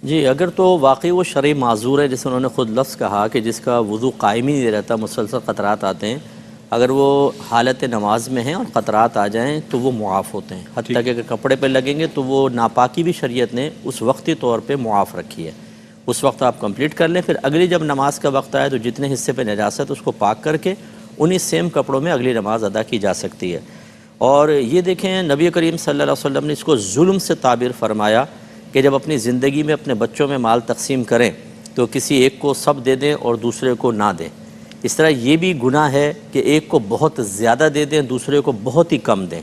جی اگر تو واقعی وہ شرعی معذور ہے، جیسے انہوں نے خود لفظ کہا کہ جس کا وضو قائم ہی نہیں رہتا، مسلسل قطرات آتے ہیں، اگر وہ حالت نماز میں ہیں اور قطرات آ جائیں تو وہ معاف ہوتے ہیں، حتیٰ کہ اگر کپڑے پہ لگیں گے تو وہ ناپاکی بھی شریعت نے اس وقتی طور پہ معاف رکھی ہے، اس وقت آپ کمپلیٹ کر لیں، پھر اگلی جب نماز کا وقت آئے تو جتنے حصے پہ نجاست اس کو پاک کر کے انہی سیم کپڑوں میں اگلی نماز ادا کی جا سکتی ہے۔ اور یہ دیکھیں نبی کریم صلی اللہ علیہ وسلم نے اس کو ظلم سے تعبیر فرمایا کہ جب اپنی زندگی میں اپنے بچوں میں مال تقسیم کریں تو کسی ایک کو سب دے دیں اور دوسرے کو نہ دیں۔ اس طرح یہ بھی گناہ ہے کہ ایک کو بہت زیادہ دے دیں، دوسرے کو بہت ہی کم دیں۔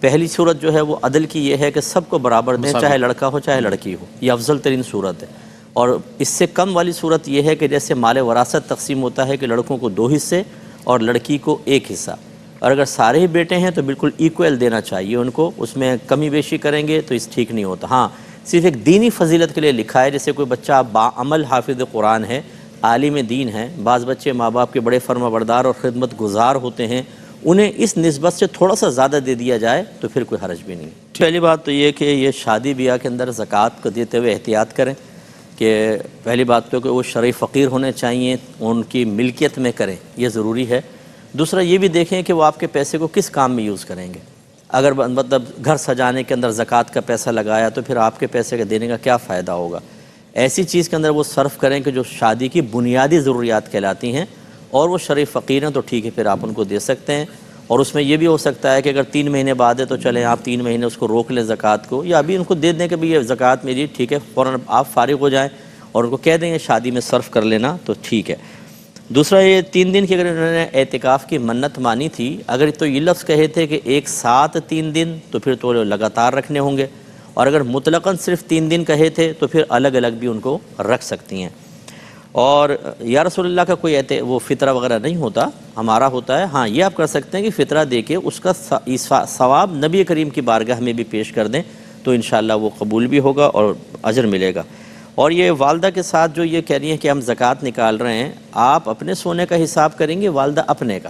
پہلی صورت جو ہے وہ عدل کی یہ ہے کہ سب کو برابر دیں، چاہے لڑکا ہو چاہے لڑکی ہو، یہ افضل ترین صورت ہے۔ اور اس سے کم والی صورت یہ ہے کہ جیسے مال وراثت تقسیم ہوتا ہے کہ لڑکوں کو 2 حصے اور لڑکی کو 1 حصہ، اور اگر سارے ہی بیٹے ہیں تو بالکل ایکول دینا چاہیے ان کو، اس میں کمی بیشی کریں گے تو اس ٹھیک نہیں ہوتا۔ ہاں صرف ایک دینی فضیلت کے لیے لکھا ہے، جیسے کوئی بچہ باعمل حافظ قرآن ہے، عالم دین ہے، بعض بچے ماں باپ کے بڑے فرما بردار اور خدمت گزار ہوتے ہیں، انہیں اس نسبت سے تھوڑا سا زیادہ دے دیا جائے تو پھر کوئی حرج بھی نہیں۔ پہلی بات تو یہ کہ یہ شادی بیاہ کے اندر زکوٰۃ کو دیتے ہوئے احتیاط کریں کہ پہلی بات تو کہ وہ شرعی فقیر ہونے چاہیے، ان کی ملکیت میں کریں، یہ ضروری ہے۔ دوسرا یہ بھی دیکھیں کہ وہ آپ کے پیسے کو کس کام میں یوز کریں گے۔ اگر مطلب گھر سجانے کے اندر زکوٰۃ کا پیسہ لگایا تو پھر آپ کے پیسے کا دینے کا کیا فائدہ ہوگا۔ ایسی چیز کے اندر وہ صرف کریں کہ جو شادی کی بنیادی ضروریات کہلاتی ہیں، اور وہ شرعی فقیر ہیں تو ٹھیک ہے، پھر آپ ان کو دے سکتے ہیں۔ اور اس میں یہ بھی ہو سکتا ہے کہ اگر 3 مہینے بعد ہے تو چلیں آپ 3 مہینے اس کو روک لیں زکوٰۃ کو، یا ابھی ان کو دے دیں کہ بھئی یہ زکوٰۃ میری ٹھیک ہے، فوراً آپ فارغ ہو جائیں اور ان کو کہہ دیں شادی میں صرف کر لینا تو ٹھیک ہے۔ دوسرا یہ 3 دن کی اگر انہوں نے اعتکاف کی منت مانی تھی، اگر تو یہ لفظ کہے تھے کہ ایک ساتھ 3 دن تو پھر تو لگاتار رکھنے ہوں گے، اور اگر مطلقاً صرف 3 دن کہے تھے تو پھر الگ الگ بھی ان کو رکھ سکتی ہیں۔ اور یا رسول اللہ کا کوئی وہ فطرہ وغیرہ نہیں ہوتا، ہمارا ہوتا ہے۔ ہاں یہ آپ کر سکتے ہیں کہ فطرہ دے کے اس کا ثواب نبی کریم کی بارگاہ میں بھی پیش کر دیں تو انشاءاللہ وہ قبول بھی ہوگا اور اجر ملے گا۔ اور یہ والدہ کے ساتھ جو یہ کہہ رہی ہیں کہ ہم زکوٰۃ نکال رہے ہیں، آپ اپنے سونے کا حساب کریں گے، والدہ اپنے کا۔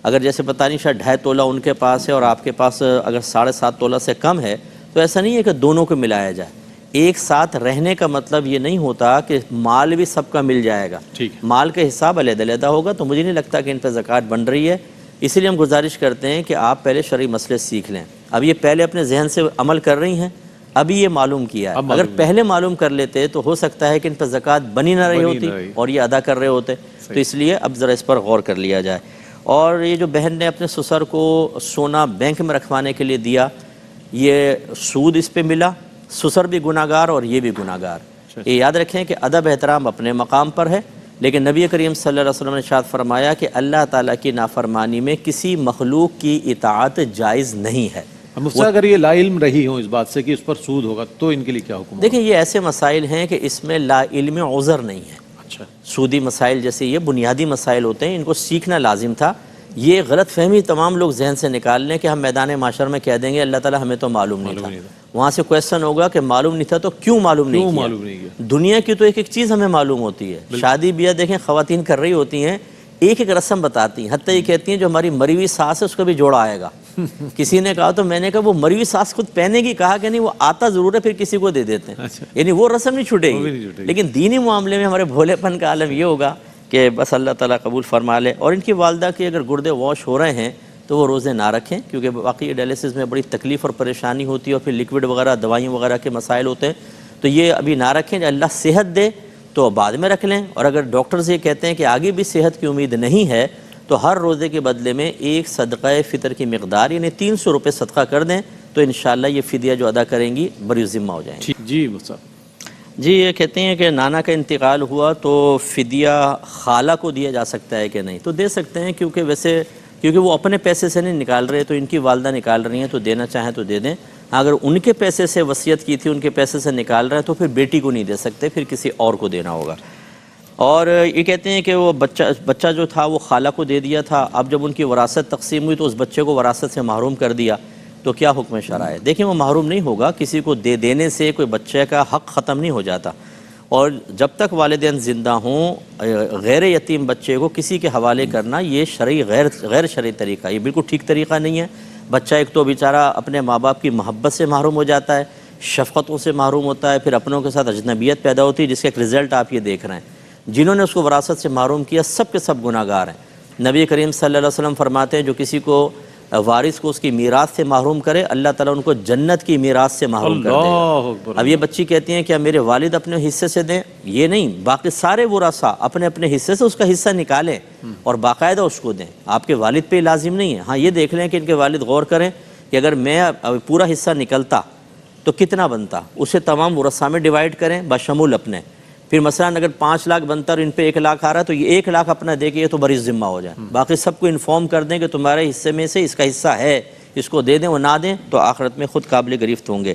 اگر جیسے پتہ نہیں شاید 2.5 تولہ ان کے پاس ہے اور آپ کے پاس اگر 7.5 تولہ سے کم ہے تو ایسا نہیں ہے کہ دونوں کو ملایا جائے۔ ایک ساتھ رہنے کا مطلب یہ نہیں ہوتا کہ مال بھی سب کا مل جائے گا، مال کا حساب علیحدہ علیحدہ ہوگا، تو مجھے نہیں لگتا کہ ان پہ زکوٰۃ بن رہی ہے۔ اسی لیے ہم گزارش کرتے ہیں کہ آپ پہلے شرعی مسئلے سیکھ لیں۔ اب یہ پہلے اپنے ذہن سے عمل کر رہی ہیں، ابھی یہ معلوم کیا ہے، اگر پہلے معلوم کر لیتے تو ہو سکتا ہے کہ ان پہ زکوٰۃ بنی نہ رہی ہوتی اور یہ ادا کر رہے ہوتے، تو اس لیے اب ذرا اس پر غور کر لیا جائے۔ اور یہ جو بہن نے اپنے سسر کو سونا بینک میں رکھوانے کے لیے دیا، یہ سود اس پہ ملا، سسر بھی گناہ گار اور یہ بھی گناہ گار۔ یہ یاد رکھیں کہ ادب احترام اپنے مقام پر ہے، لیکن نبی کریم صلی اللہ علیہ وسلم نے ارشاد فرمایا کہ اللہ تعالیٰ کی نافرمانی میں کسی مخلوق کی اطاعت جائز نہیں ہے۔ مفتی اگر یہ لا علم رہی ہوں اس بات سے کہ اس پر سود ہوگا تو ان کے لیے کیا حکم ہوگا؟ دیکھیں یہ ایسے مسائل ہیں کہ اس میں لا علم عذر نہیں ہے۔ اچھا، سودی مسائل جیسے یہ بنیادی مسائل ہوتے ہیں، ان کو سیکھنا لازم تھا۔ یہ غلط فہمی تمام لوگ ذہن سے نکال لیں کہ ہم میدان معاشر میں کہہ دیں گے اللہ تعالیٰ ہمیں تو معلوم نہیں تھا۔ وہاں سے کویسچن ہوگا کہ معلوم نہیں تھا تو کیوں معلوم نہیں کیا؟ دنیا کی تو ایک ایک چیز ہمیں معلوم ہوتی ہے۔ شادی بیاہ دیکھیں خواتین کر رہی ہوتی ہیں، ایک ایک رسم بتاتی ہیں، حتیٰ یہ کہتی ہیں جو ہماری مری ہوئی ساس ہے اس کا بھی جوڑا آئے گا۔ کسی نے کہا تو میں نے کہا وہ مری ہوئی ساس خود پہنے گی، کہا کہ نہیں وہ آتا ضرور ہے پھر کسی کو دے دیتے ہیں، یعنی وہ رسم نہیں چھوٹے گی۔ لیکن دینی معاملے میں ہمارے بھولے پن کا عالم یہ ہوگا کہ بس اللہ تعالیٰ قبول فرما لے۔ اور ان کی والدہ کے اگر گردے واش ہو رہے ہیں تو وہ روزے نہ رکھیں، کیونکہ واقعی ڈائلیسس میں بڑی تکلیف اور پریشانی ہوتی ہے، اور پھر لیکوڈ وغیرہ دوائیں وغیرہ کے مسائل ہوتے ہیں، تو یہ ابھی نہ رکھیں۔ اللہ صحت دے تو بعد میں رکھ لیں، اور اگر ڈاکٹرز یہ کہتے ہیں کہ آگے بھی صحت کی امید نہیں ہے تو ہر روزے کے بدلے میں ایک صدقہ فطر کی مقدار یعنی 300 روپے صدقہ کر دیں تو انشاءاللہ یہ فدیہ جو ادا کریں گی بری ذمہ ہو جائیں گے۔ جی مفتی، جی یہ کہتے ہیں کہ نانا کا انتقال ہوا تو فدیہ خالہ کو دیا جا سکتا ہے کہ نہیں؟ تو دے سکتے ہیں، کیونکہ وہ اپنے پیسے سے نہیں نکال رہے، تو ان کی والدہ نکال رہی ہیں تو دینا چاہیں تو دے دیں۔ اگر ان کے پیسے سے وصیت کی تھی، ان کے پیسے سے نکال رہے ہیں تو پھر بیٹی کو نہیں دے سکتے، پھر کسی اور کو دینا ہوگا۔ اور یہ کہتے ہیں کہ وہ بچہ جو تھا وہ خالہ کو دے دیا تھا، اب جب ان کی وراثت تقسیم ہوئی تو اس بچے کو وراثت سے محروم کر دیا، تو کیا حکم شرع ہے؟ دیکھیں وہ محروم نہیں ہوگا، کسی کو دینے سے کوئی بچے کا حق ختم نہیں ہو جاتا، اور جب تک والدین زندہ ہوں غیر یتیم بچے کو کسی کے حوالے کرنا یہ شرعی غیر شرعی طریقہ، یہ بالکل ٹھیک طریقہ نہیں ہے۔ بچہ ایک تو بیچارہ اپنے ماں باپ کی محبت سے محروم ہو جاتا ہے، شفقتوں سے محروم ہوتا ہے، پھر اپنوں کے ساتھ اجنبیت پیدا ہوتی ہے، جس کا ایک رزلٹ آپ یہ دیکھ رہے ہیں۔ جنہوں نے اس کو وراثت سے محروم کیا سب کے سب گناہ گار ہیں۔ نبی کریم صلی اللہ علیہ وسلم فرماتے ہیں جو کسی کو وارث کو اس کی میراث سے محروم کرے اللہ تعالیٰ ان کو جنت کی میراث سے محروم کر دے گا۔ اللہ اکبر۔ اب یہ بچی کہتی ہیں کیا میرے والد اپنے حصے سے دیں؟ یہ نہیں، باقی سارے ورثاء اپنے اپنے حصے سے اس کا حصہ نکالیں اور باقاعدہ اس کو دیں، آپ کے والد پہ لازم نہیں ہے۔ ہاں یہ دیکھ لیں کہ ان کے والد غور کریں کہ اگر میں پورا حصہ نکلتا تو کتنا بنتا، اسے تمام ورثاء میں ڈیوائیڈ کریں بشمول اپنے۔ پھر مثلا اگر 5 لاکھ بنتا اور ان پہ 1 لاکھ آ رہا ہے تو یہ 1 لاکھ اپنا دے کے یہ تو بری ذمہ ہو جائے، باقی سب کو انفارم کر دیں کہ تمہارے حصے میں سے اس کا حصہ ہے، اس کو دے دیں، وہ نہ دیں تو آخرت میں خود قابل گرفت ہوں گے۔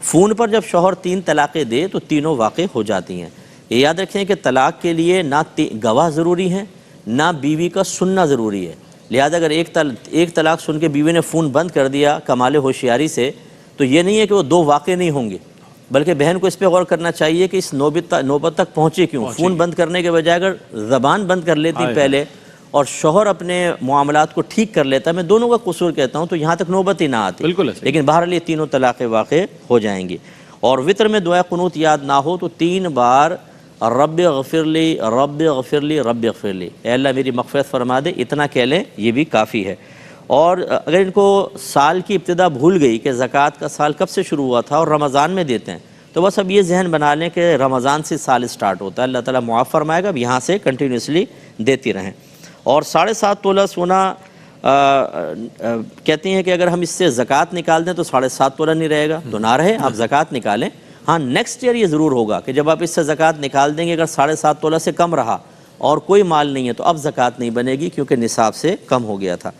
فون پر جب شوہر 3 طلاقیں دے تو تینوں واقع ہو جاتی ہیں۔ یہ یاد رکھیں کہ طلاق کے لیے نہ گواہ ضروری ہے نہ بیوی کا سننا ضروری ہے، لہذا اگر ایک طلاق سن کے بیوی نے فون بند کر دیا کمال ہوشیاری سے تو یہ نہیں ہے کہ وہ 2 واقع نہیں ہوں گے، بلکہ بہن کو اس پہ غور کرنا چاہیے کہ اس نوبت تک پہنچے کیوں۔ فون بند کرنے کے بجائے اگر زبان بند کر لیتی پہلے اور شوہر اپنے معاملات کو ٹھیک کر لیتا، میں دونوں کا قصور کہتا ہوں، تو یہاں تک نوبت ہی نہ آتی۔ بالکل ایسے۔ لیکن بہرحال یہ تینوں طلاقیں واقع ہو جائیں گی۔ اور وطر میں دعائے قنوت یاد نہ ہو تو 3 بار رب اغفر لی رب اغفر لی رب اغفر لی، اے اللہ میری مغفرت فرما دے، اتنا کہہ لیں یہ بھی کافی ہے۔ اور اگر ان کو سال کی ابتدا بھول گئی کہ زکوٰۃ کا سال کب سے شروع ہوا تھا اور رمضان میں دیتے ہیں تو بس اب یہ ذہن بنا لیں کہ رمضان سے سال سٹارٹ ہوتا ہے، اللہ تعالیٰ معاف فرمائے گا، اب یہاں سے کنٹینیوسلی دیتی رہیں۔ اور 7.5 تولہ سونا کہتی ہیں کہ اگر ہم اس سے زکوٰۃ نکال دیں تو 7.5 تولہ نہیں رہے گا، تو نہ رہے، آپ زکوٰۃ نکالیں۔ ہاں نیکسٹ ایئر یہ ضرور ہوگا کہ جب آپ اس سے زکوٰۃ نکال دیں گے اگر 7.5 تولہ سے کم رہا اور کوئی مال نہیں ہے تو اب زکوٰۃ نہیں بنے گی کیونکہ نصاب سے کم ہو گیا تھا۔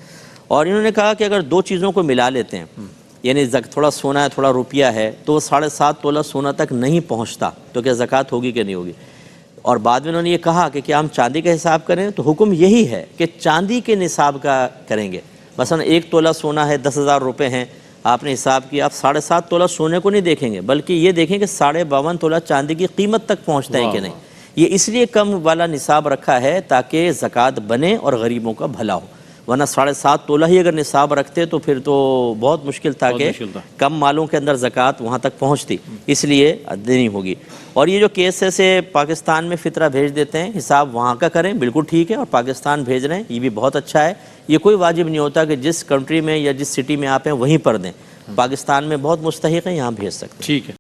اور انہوں نے کہا کہ اگر 2 چیزوں کو ملا لیتے ہیں، یعنی تھوڑا سونا ہے تھوڑا روپیہ ہے تو وہ 7.5 تولہ سونا تک نہیں پہنچتا تو کیا زکوٰۃ ہوگی کہ نہیں ہوگی؟ اور بعد میں انہوں نے یہ کہا کہ کیا ہم چاندی کا حساب کریں، تو حکم یہی ہے کہ چاندی کے نصاب کا کریں گے۔ مثلا 1 تولہ سونا ہے 10,000 روپے ہیں، آپ نے حساب کیا، آپ 7.5 تولہ سونے کو نہیں دیکھیں گے بلکہ یہ دیکھیں کہ 52.5 تولہ چاندی کی قیمت تک پہنچتا ہے کہ نہیں۔ یہ اس لیے کم والا نصاب رکھا ہے تاکہ زکوٰۃ بنے اور غریبوں کا بھلا ہو، ورنہ 7.5 تولہ ہی اگر نصاب رکھتے تو پھر تو بہت مشکل تھا کہ کم مالوں کے اندر زکوٰۃ وہاں تک پہنچتی، اس لیے دینی ہوگی۔ اور یہ جو کیس ہے سے پاکستان میں فطرہ بھیج دیتے ہیں، حساب وہاں کا کریں، بالکل ٹھیک ہے، اور پاکستان بھیج رہے ہیں یہ بھی بہت اچھا ہے۔ یہ کوئی واجب نہیں ہوتا کہ جس کنٹری میں یا جس سٹی میں آپ ہیں وہیں پر دیں، پاکستان میں بہت مستحق ہیں، یہاں بھیج سکتے ہیں۔ ٹھیک ہے۔